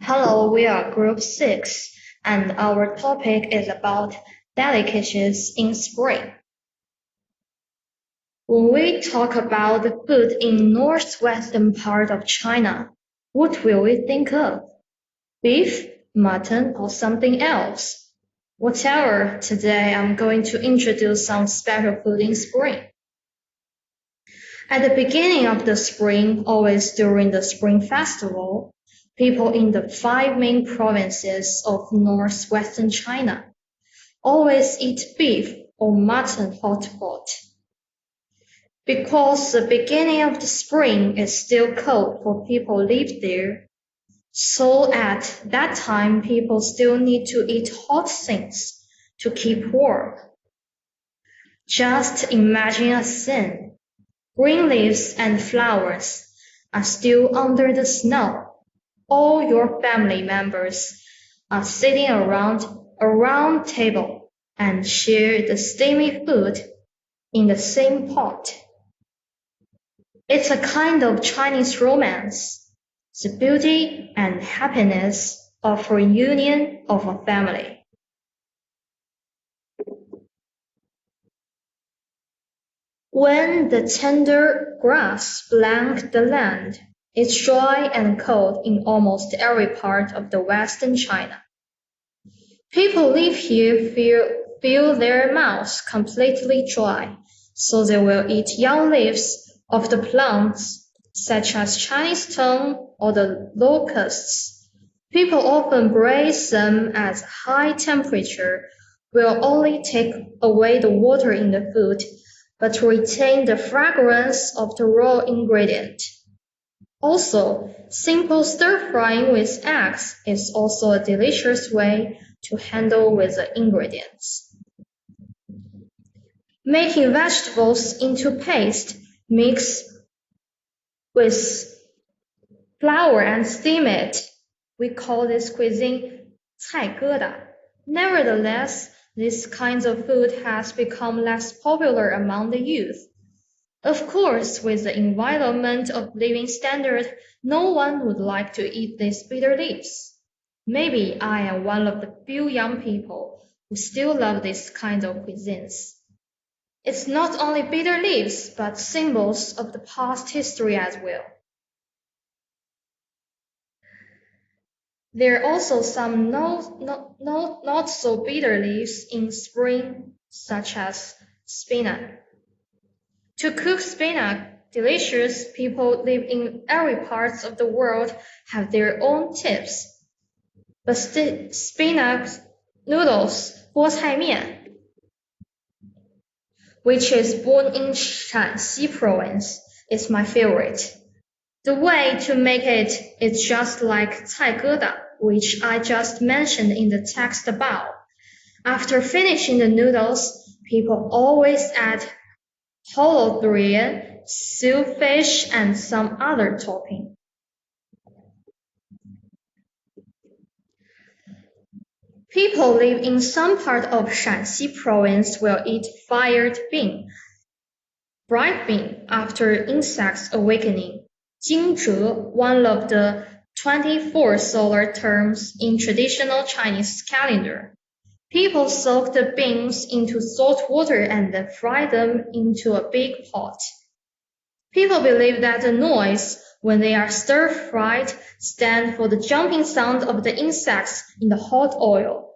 Hello, we are Group 6, and our topic is about delicacies in spring. When we talk about the food in northwestern part of China, what will we think of? Beef, mutton, or something else? Whatever, today I'm going to introduce some special food in spring. At the beginning of the spring, always during the Spring Festival, people in the five main provinces of northwestern China always eat beef or mutton hot pot. Because the beginning of the spring is still cold for people live there, so at that time people still need to eat hot things to keep warm. Just imagine a scene. Green leaves and flowers are still under the snow. All your family members are sitting around a round table and share the steamy food in the same pot. It's a kind of Chinese romance, the beauty and happiness of reunion of a family. When the tender grass blanket the land, it's dry and cold in almost every part of the western China. People live here feel their mouths completely dry, so they will eat young leaves of the plants, such as Chinese tongue or the locusts. People often braise them at high temperature will only take away the water in the food, but retain the fragrance of the raw ingredient. Also, simple stir-frying with eggs is also a delicious way to handle with the ingredients. Making vegetables into paste, mix with flour and steam it. We call this cuisine 菜疙瘩. Nevertheless, this kind of food has become less popular among the youth. Of course, with the environment of living standard, no one would like to eat these bitter leaves. Maybe I am one of the few young people who still love this kind of cuisines. It's not only bitter leaves, but symbols of the past history as well. There are also some not so bitter leaves in spring, such as spinach. To cook spinach delicious, people live in every part of the world have their own tips. But spinach noodles, 菠菜面, which is born in Shanxi province, is my favorite. The way to make it is just like 菜疙瘩, which I just mentioned in the text above. After finishing the noodles, people always add hollow durian, stewed fish, and some other topping. People live in some part of Shanxi province will eat fired bean, bright bean after insects awakening. 惊蛰, one of the 24 solar terms in traditional Chinese calendar. People soak the beans into salt water and then fry them into a big pot. People believe that the noise when they are stir-fried stand for the jumping sound of the insects in the hot oil.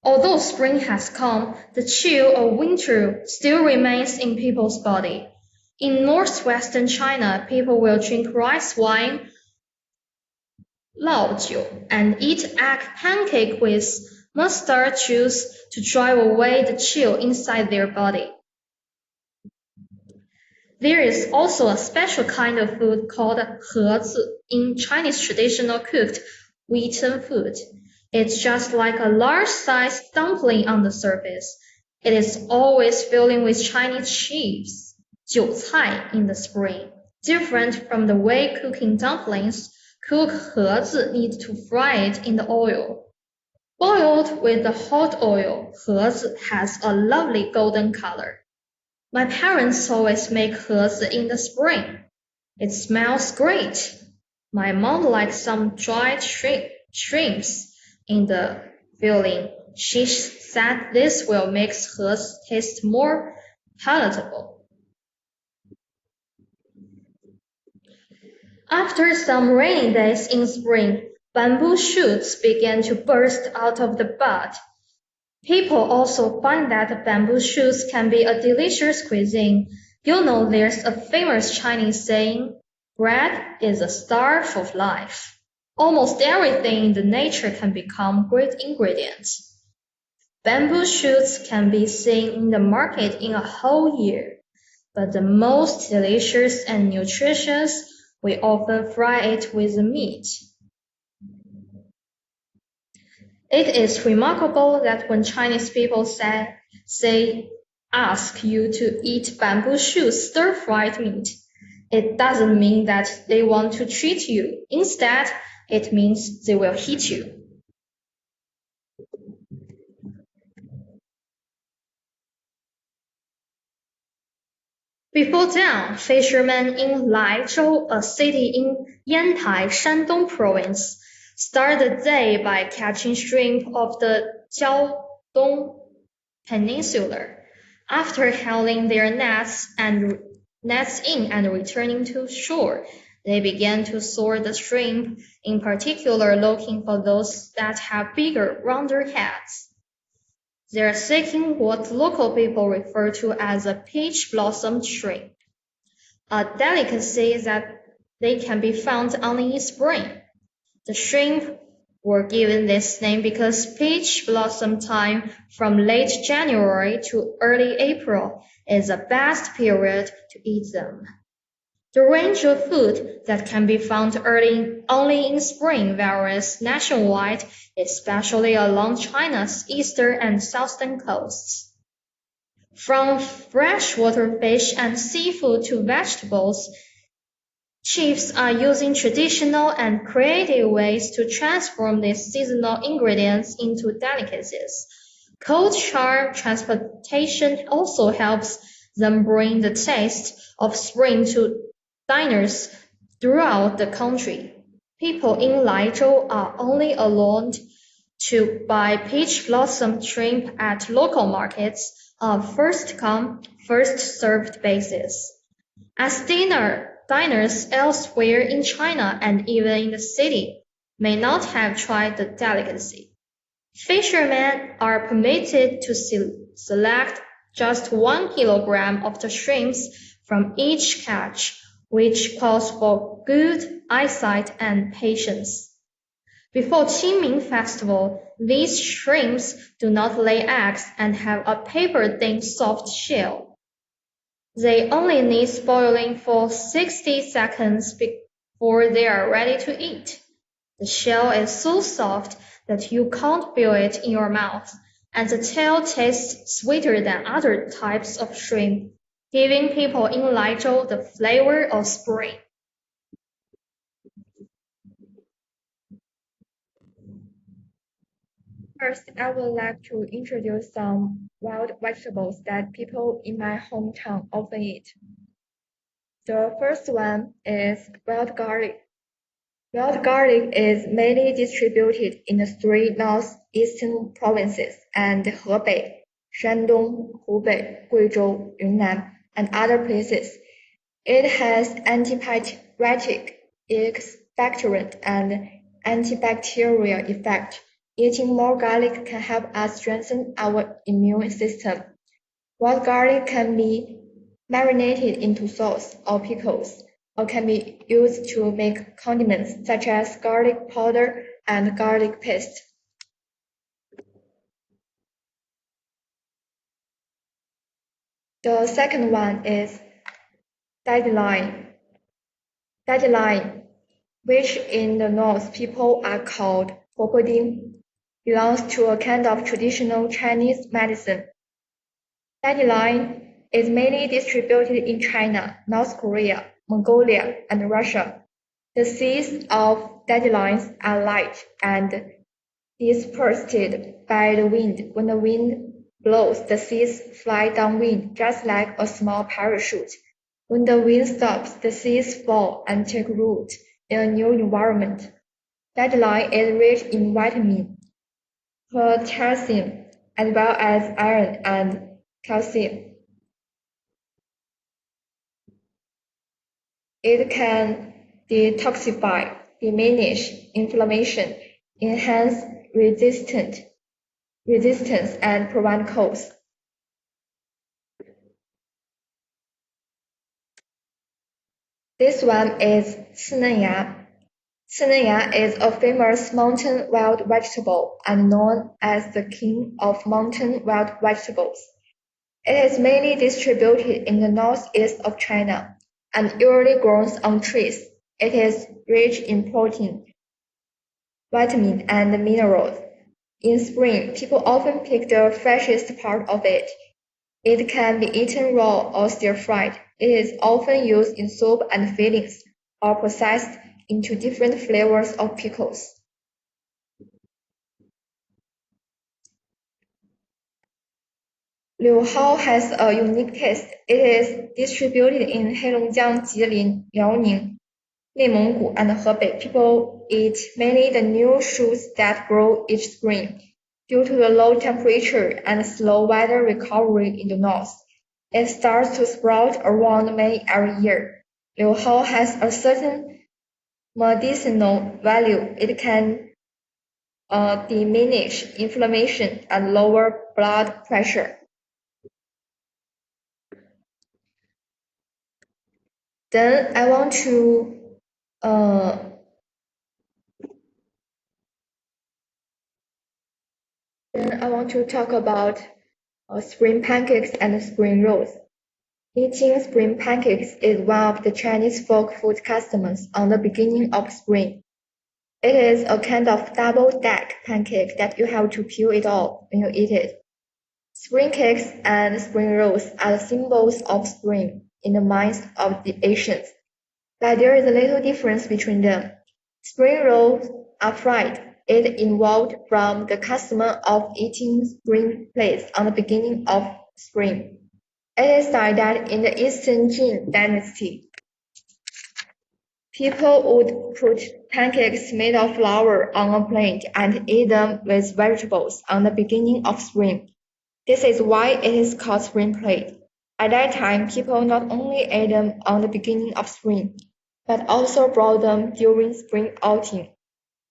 Although spring has come, the chill of winter still remains in people's body. In northwestern China, people will drink rice wine, 老酒, and eat egg pancake with mustard juice to drive away the chill inside their body. There is also a special kind of food called 盒子 in Chinese traditional cooked wheaten food. It's just like a large-sized dumpling on the surface. It is always filling with Chinese cheese, 韭菜 in the spring. Different from the way cooking dumplings, cook 盒子 need to fry it in the oil. Boiled with the hot oil, 盒子 has a lovely golden color. My parents always make 盒子 in the spring. It smells great. My mom likes some dried shrimps in the filling. She said this will make hers taste more palatable. After some rainy days in spring, bamboo shoots began to burst out of the bud. People also find that bamboo shoots can be a delicious cuisine. You know, there's a famous Chinese saying, bread is the starch of life. Almost everything in the nature can become great ingredients. Bamboo shoots can be seen in the market in a whole year, but the most delicious and nutritious, we often fry it with meat. It is remarkable that when Chinese people say ask you to eat bamboo shoot stir-fried meat, it doesn't mean that they want to treat you. Instead, it means they will hit you. Before dawn, fishermen in Laizhou, a city in Yantai, Shandong province, start the day by catching shrimp of the Jiaodong Peninsula. After hauling their nets in and returning to shore, they began to sort the shrimp, in particular looking for those that have bigger, rounder heads. They are seeking what local people refer to as a peach blossom shrimp, a delicacy that they can be found only in spring. The shrimp were given this name because peach blossom time from late January to early April is the best period to eat them. The range of food that can be found only in spring varies nationwide, especially along China's eastern and southern coasts. From freshwater fish and seafood to vegetables, chefs are using traditional and creative ways to transform these seasonal ingredients into delicacies. Cold chain transportation also helps them bring the taste of spring to diners throughout the country. People in Laizhou are only allowed to buy peach blossom shrimp at local markets on first come, first served basis. As diners elsewhere in China and even in the city may not have tried the delicacy. Fishermen are permitted to select just 1 kilogram of the shrimps from each catch, which calls for good eyesight and patience. Before Qingming festival, these shrimps do not lay eggs and have a paper-thin soft shell. They only need boiling for 60 seconds before they are ready to eat. The shell is so soft that you can't feel it in your mouth, and the tail tastes sweeter than other types of shrimp, giving people in Laizhou the flavor of spring. First, I would like to introduce some wild vegetables that people in my hometown often eat. The first one is wild garlic. Wild garlic is mainly distributed in the three northeastern provinces and Hebei, Shandong, Hubei, Guizhou, Yunnan, and other places. It has antibiotic, expectorant, and antibacterial effect. Eating more garlic can help us strengthen our immune system. Wild garlic can be marinated into sauce or pickles, or can be used to make condiments such as garlic powder and garlic paste. The second one is dandelion. Dandelion, which in the north people are called popoding, belongs to a kind of traditional Chinese medicine. Dandelion is mainly distributed in China, North Korea, Mongolia, and Russia. The seeds of dandelions are light and dispersed by the wind. When the wind blows, the seeds fly downwind, just like a small parachute. When the wind stops, the seeds fall and take root. in a new environment. Dandelion is rich in vitamin, potassium, as well as iron and calcium. It can detoxify, diminish inflammation, enhance resistance, and prevent colds. This one is 刺嫩芽. 刺嫩芽 is a famous mountain wild vegetable and known as the king of mountain wild vegetables. It is mainly distributed in the northeast of China and usually grows on trees. It is rich in protein, vitamin, and minerals. In spring, people often pick the freshest part of it. It can be eaten raw or stir-fried. It is often used in soup and fillings, or processed into different flavors of pickles. Liu Hao has a unique taste. It is distributed in Heilongjiang, Jilin, Liaoning,内蒙古, and Hebei. People eat mainly the new shoots that grow each spring. Due to the low temperature and slow weather recovery in the north, it starts to sprout around May every year. Liu Hao has a certain medicinal value. It can diminish inflammation and lower blood pressure. Then I want to uh, talk about spring pancakes and spring rolls. Eating spring pancakes is one of the Chinese folk food customs on the beginning of spring. It is a kind of double-deck pancake that you have to peel it off when you eat it. Spring cakes and spring rolls are the symbols of spring in the minds of the Asians, but there is a little difference between them. Spring rolls are fried. It evolved from the custom of eating spring plates on the beginning of spring. It is said that in the Eastern Jin dynasty, people would put pancakes made of flour on a plate and eat them with vegetables on the beginning of spring. This is why it is called spring plate. At that time, people not only ate them on the beginning of spring, but also brought them during spring outing.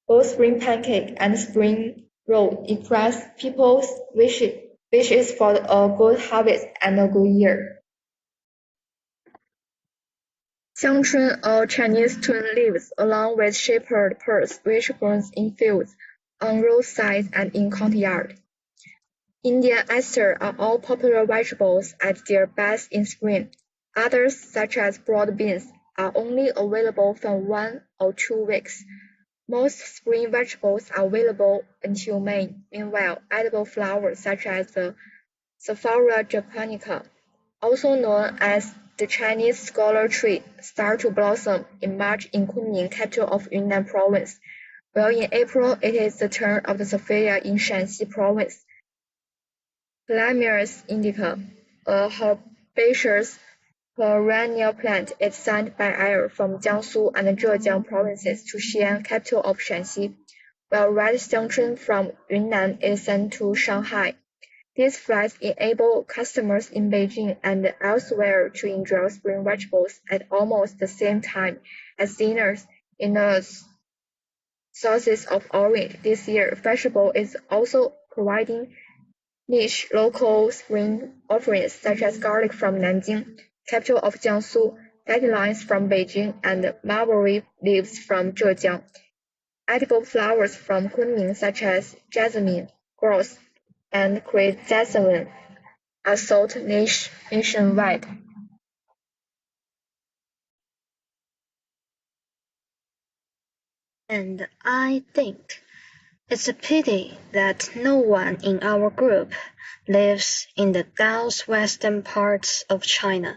Both spring pancake and spring roll express people's wishes for a good harvest and a good year. 香椿or Chinese tun lives along with shepherd purse which grows in fields, on roadsides and in courtyard. Indian aster are all popular vegetables at their best in spring. Others, such as broad beans, are only available for 1 or 2 weeks. Most spring vegetables are available until May. Meanwhile, edible flowers such as the Sapphira japonica, also known as the Chinese scholar tree, start to blossom in March in Kunming, capital of Yunnan province, while in April it is the turn of the Sapphira in Shanxi province. Plamius indica, a herbaceous perennial plant, is sent by air from Jiangsu and Zhejiang provinces to Xi'an, capital of Shanxi, while red xiangchun from Yunnan is sent to Shanghai. These flights enable customers in Beijing and elsewhere to enjoy spring vegetables at almost the same time as dinners in the sources of origin. This year, festival is also providing niche local spring offerings such as garlic from Nanjing, capital of Jiangsu, dandelions from Beijing, and mulberry leaves from Zhejiang. Edible flowers from Kunming such as jasmine, rose, and chrysanthemum are sold nationwide. And I think it's a pity that no one in our group lives in the southwestern parts of China.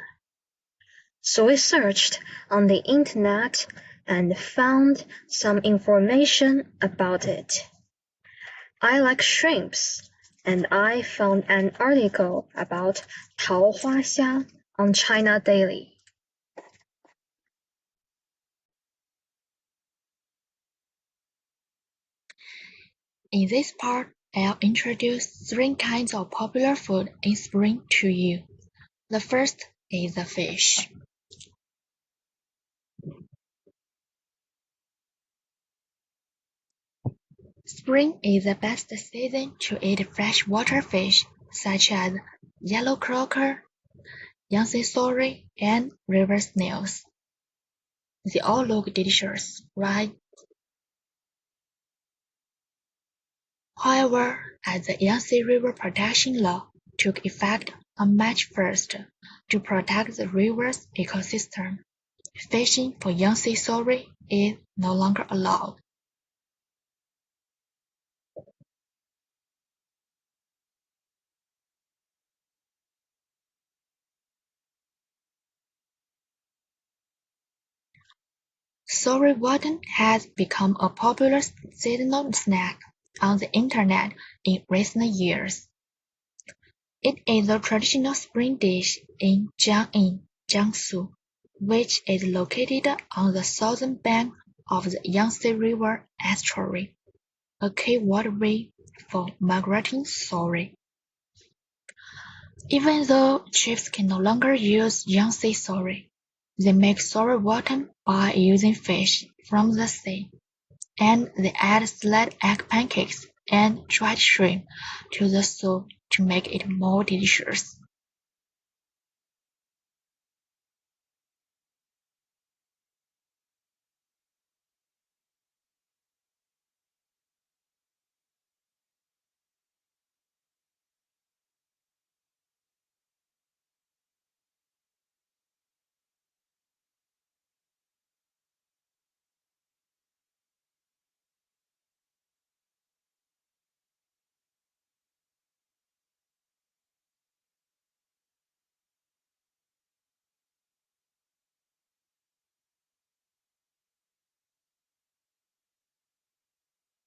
So we searched on the internet and found some information about it. I like shrimps, and I found an article about 桃花虾 on China Daily. In this part, I'll introduce three kinds of popular food in spring to you. The first is the fish. Spring is the best season to eat freshwater fish such as yellow croaker, Yangtze sorry, and river snails. They all look delicious, right? However, as the Yangtze River Protection Law took effect on March 1st to protect the river's ecosystem, fishing for Yangtze sorry is no longer allowed. Sorry Watan has become a popular seasonal snack on the internet in recent years. It is a traditional spring dish in Jiangyin, Jiangsu, which is located on the southern bank of the Yangtze River estuary, a key waterway for migrating sorry. Even though chiefs can no longer use Yangtze sorry, they make sorry watan by using fish from the sea, and they add salted egg pancakes and dried shrimp to the soup to make it more delicious.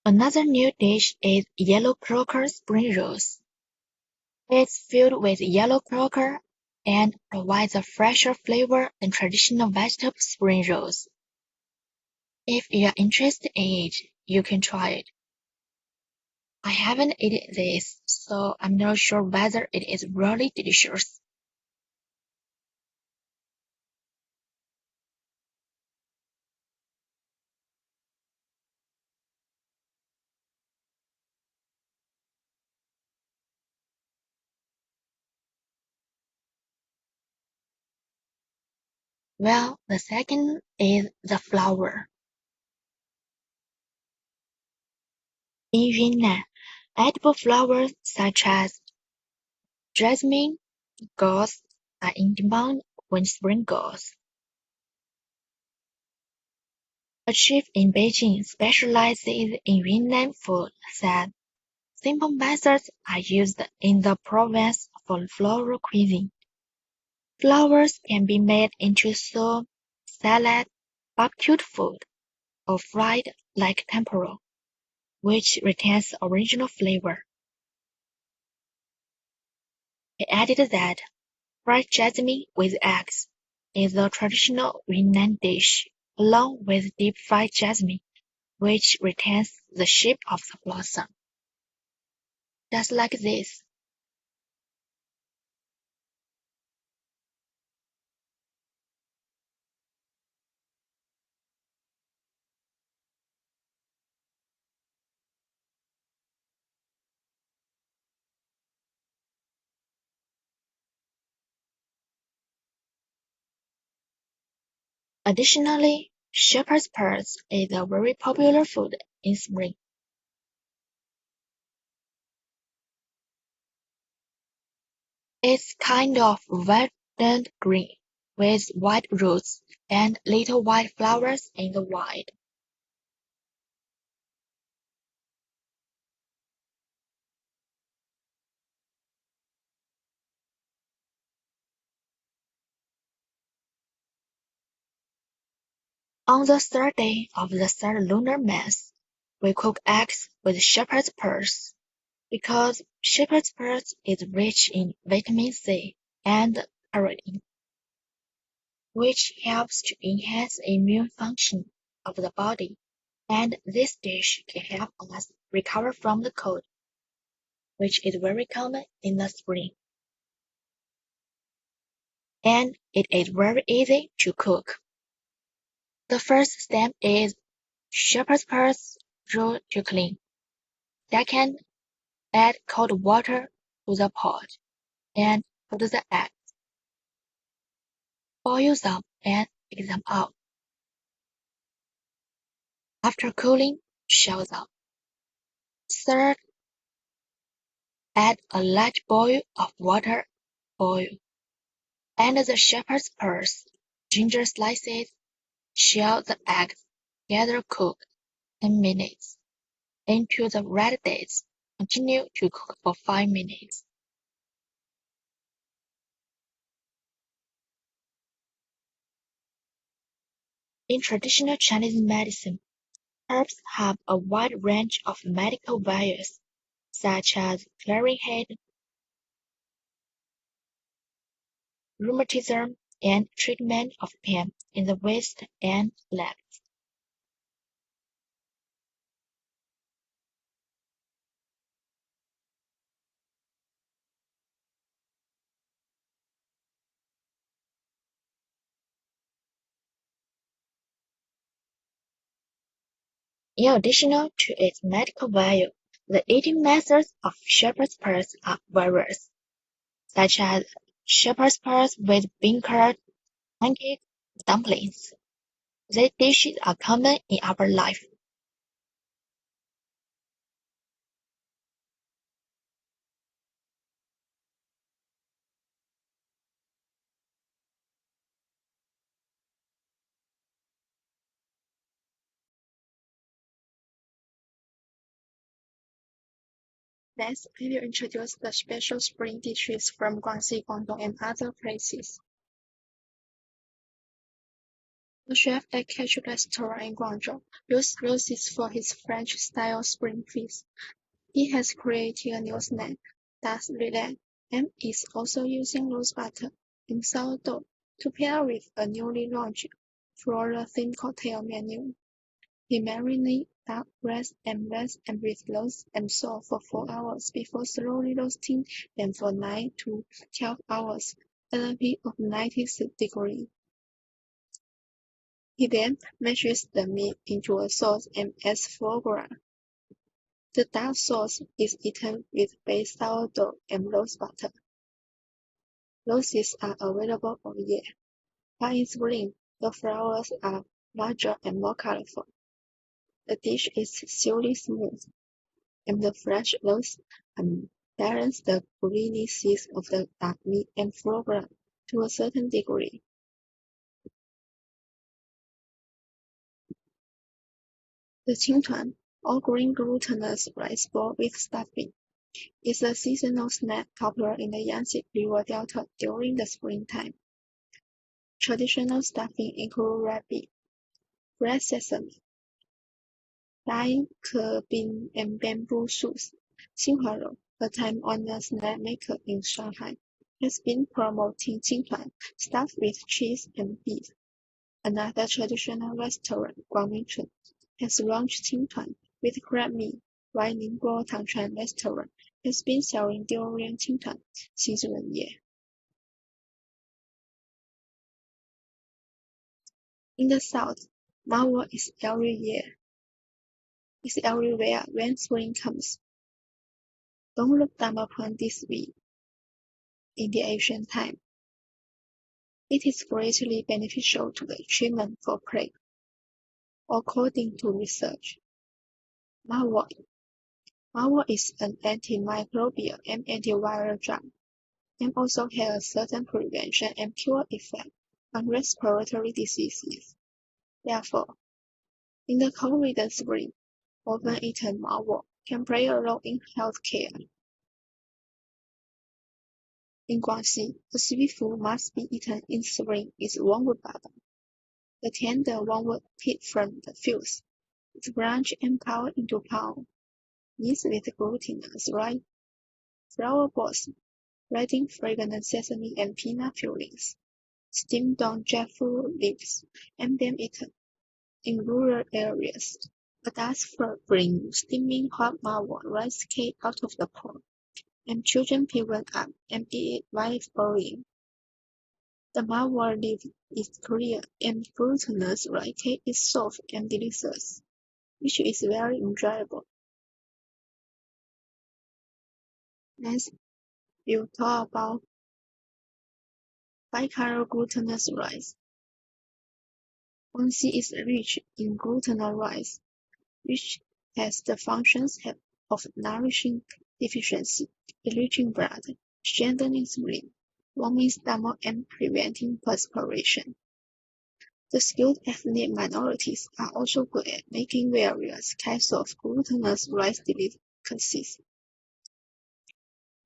Another new dish is yellow croaker spring rolls. It's filled with yellow croaker and provides a fresher flavor than traditional vegetable spring rolls. If you are interested in it, you can try it. I haven't eaten this, so I'm not sure whether it is really delicious. Well, the second is the flower. In Yunnan, edible flowers such as jasmine, gorse are in demand when spring goes. A chief in Beijing specializes in Yunnan food said simple methods are used in the province for floral cuisine. Flowers can be made into soup, salad, barbecued food, or fried like tempura, which retains the original flavor. He added that fried jasmine with eggs is a traditional Yunnan dish, along with deep-fried jasmine, which retains the shape of the blossom. Just like this. Additionally, shepherd's purse is a very popular food in spring. It's kind of verdant green, with white roots and little white flowers in the wide. On the third day of the third lunar month, we cook eggs with shepherd's purse, because shepherd's purse is rich in vitamin C and carotene, which helps to enhance the immune function of the body, and this dish can help us recover from the cold, which is very common in the spring. And it is very easy to cook. The first step is shepherd's purse roux to clean. Second, add cold water to the pot and put the eggs. Boil them and take them out. After cooling, shell them. Third, add a large bowl of water. Boil. Add the shepherd's purse, ginger slices, shell the eggs, together cook 10 minutes. Into the red dates. Continue to cook for 5 minutes. In traditional Chinese medicine, herbs have a wide range of medical values, such as clearing head, rheumatism, and treatment of pain in the waist and legs. In addition to its medical value, the eating methods of shepherd's purse are various, such as shepherd's purse with bean curd, pancakes, dumplings. These dishes are common in our life. Next, I will introduce the special spring dishes from Guangxi, Guangdong, and other places. The chef at Catch restaurant in Guangzhou used roses for his French-style spring feast. He has created a new snack, das Lilac, and is also using rose butter and sourdough to pair with a newly launched floral-themed cocktail menu. He marinates duck breast and with rose and salt for 4 hours before slowly roasting them for 9 to 12 hours at a heat of 90 degrees. He then mashes the meat into a sauce and adds foie gras. The duck sauce is eaten with baked sourdough and rose butter. Roses are available all year, but in spring, the flowers are larger and more colorful. The dish is silky smooth, and the fresh rose balance the greenness of the duck meat and foie gras to a certain degree. The qingtuan, or green glutinous rice ball with stuffing, is a seasonal snack popular in the Yangtze River Delta during the springtime. Traditional stuffing include rabbit, red sesame, lime, bean, and bamboo shoots. Xinhua, a time-honored snack maker in Shanghai, has been promoting qingtuan stuffed with cheese and beef. Another traditional restaurant, Guangmingchun, has launched qingtuan with crab meat, while Ningbo Tangchuan restaurant has been selling durian qingtuan since 1 year. In the south, Mawo is everywhere when spring comes. Don't look down upon this weed in the ancient time. It is greatly beneficial to the treatment for plague. According to research, Mawo is an antimicrobial and antiviral drug, and also has a certain prevention and cure effect on respiratory diseases. Therefore, in the cold spring, often eaten Mawo can play a role in healthcare. In Guangxi, a sweet food must be eaten in spring is wormwood butter. The tender wormwood picked from the fields is blanched and powdered into powder, mixed with glutinous rice flour balls, adding fragrant sesame and peanut fillings, steamed on jackfruit leaves, and then eaten. In rural areas, Adults bring steaming hot marble rice cake out of the pot, and children pick one up and eat it while boiling. The marble leaf is clear, and glutinous rice cake is soft and delicious, which is very enjoyable. Next, we'll talk about bicolor glutinous rice. Once is rich in glutinous rice, which has the functions of nourishing deficiency, enriching blood, strengthening spleen, warming stomach, and preventing perspiration. The skilled ethnic minorities are also good at making various kinds of glutinous rice delicacies.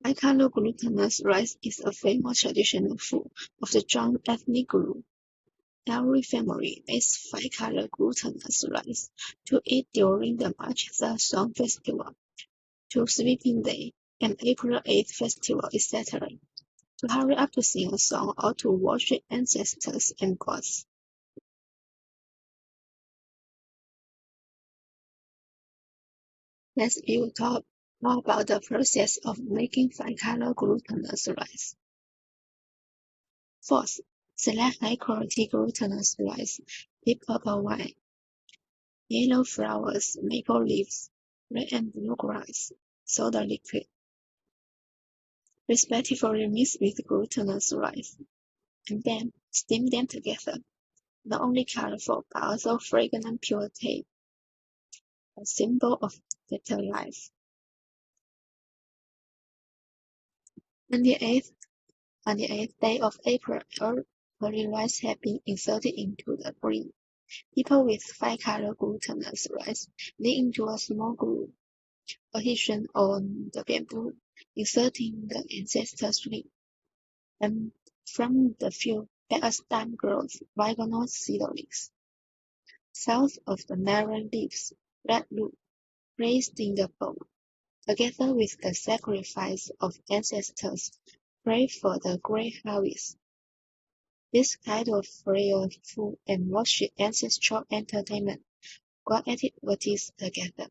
Bicolor glutinous rice is a famous traditional food of the Zhang ethnic group. Every family makes five-color glutinous rice to eat during the March the Song Festival, to Sweeping Day, and April 8th Festival, etc., to hurry up to sing a song or to worship ancestors and gods. Next, we will talk more about the process of making five-color glutinous rice. First, select high-quality glutinous rice, deep purple wine, yellow flowers, maple leaves, red and blue grass, soda liquid, respectively mixed with glutinous rice, and then steam them together. Not only colorful but also fragrant pure taste, a symbol of better life. On the 8th day of April, early rice had been inserted into the green. People with five-color glutinous rice dig into a small groove, adhesion on the bamboo, inserting the ancestor string, and from the field back a stem grows vigorous seedlings. South of the melon leaves, red root, raised in the bowl, together with the sacrifice of ancestors, pray for the great harvest. This kind of prayer, food, and worship ancestral entertainment got activities together,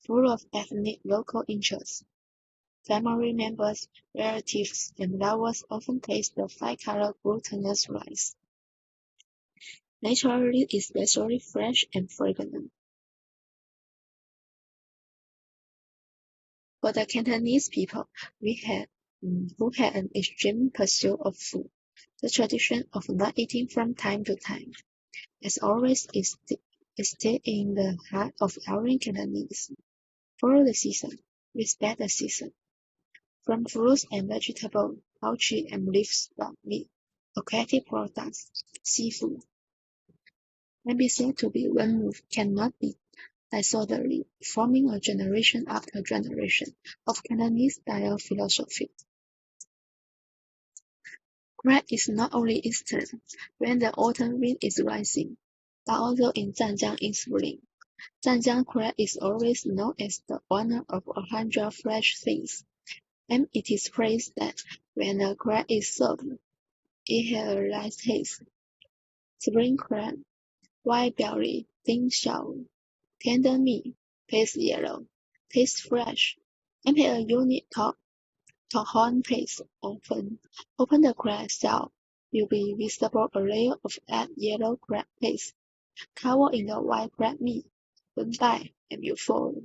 full of ethnic local interests. Family members, relatives, and lovers often taste the five-color glutinous rice. Naturally, especially fresh and fragrant. For the Cantonese people, who had an extreme pursuit of food, the tradition of not eating from time to time, as always, is still in the heart of every Cantonese. Follow the season, respect the season. From fruits and vegetables, poultry and livestock meat, aquatic products, seafood, can be said to be one move cannot be disorderly, forming a generation after generation of Cantonese-style philosophy. Crab is not only Eastern, when the autumn wind is rising, but also in Zhanjiang in spring. Zhanjiang crab is always known as the owner of 100 fresh things, and it is praised that when a crab is served, it has a nice taste. Spring crab, white belly, thin shell, tender meat, paste yellow, tastes fresh, and has a unique horn paste. Open the crab shell, will be visible a layer of yellow crab paste, covered in the white crab meat. One bite, and you fall.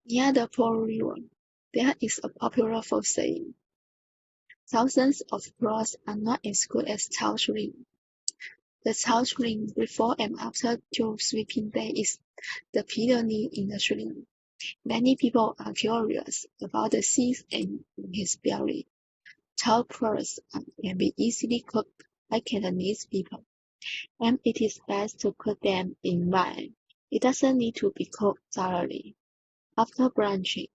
Near the Pearl River, there is a popular folk saying, thousands of pearls are not as good as Cao Ring. The Cao Ring before and after Two Sweeping Day is the peony in the shrimp. Many people are curious about the seeds in his belly. Chow pearls can be easily cooked by Cantonese people, and it is best to cook them in wine. It doesn't need to be cooked thoroughly. After blanching,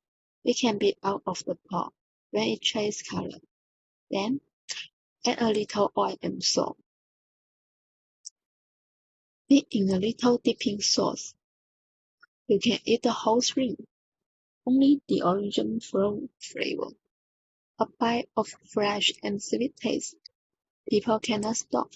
it can be out of the pot when it changes color. Then, add a little oil and salt. Dip in a little dipping sauce. You can eat the whole shrimp, only the original flavor. A bite of fresh and sweet taste. People cannot stop.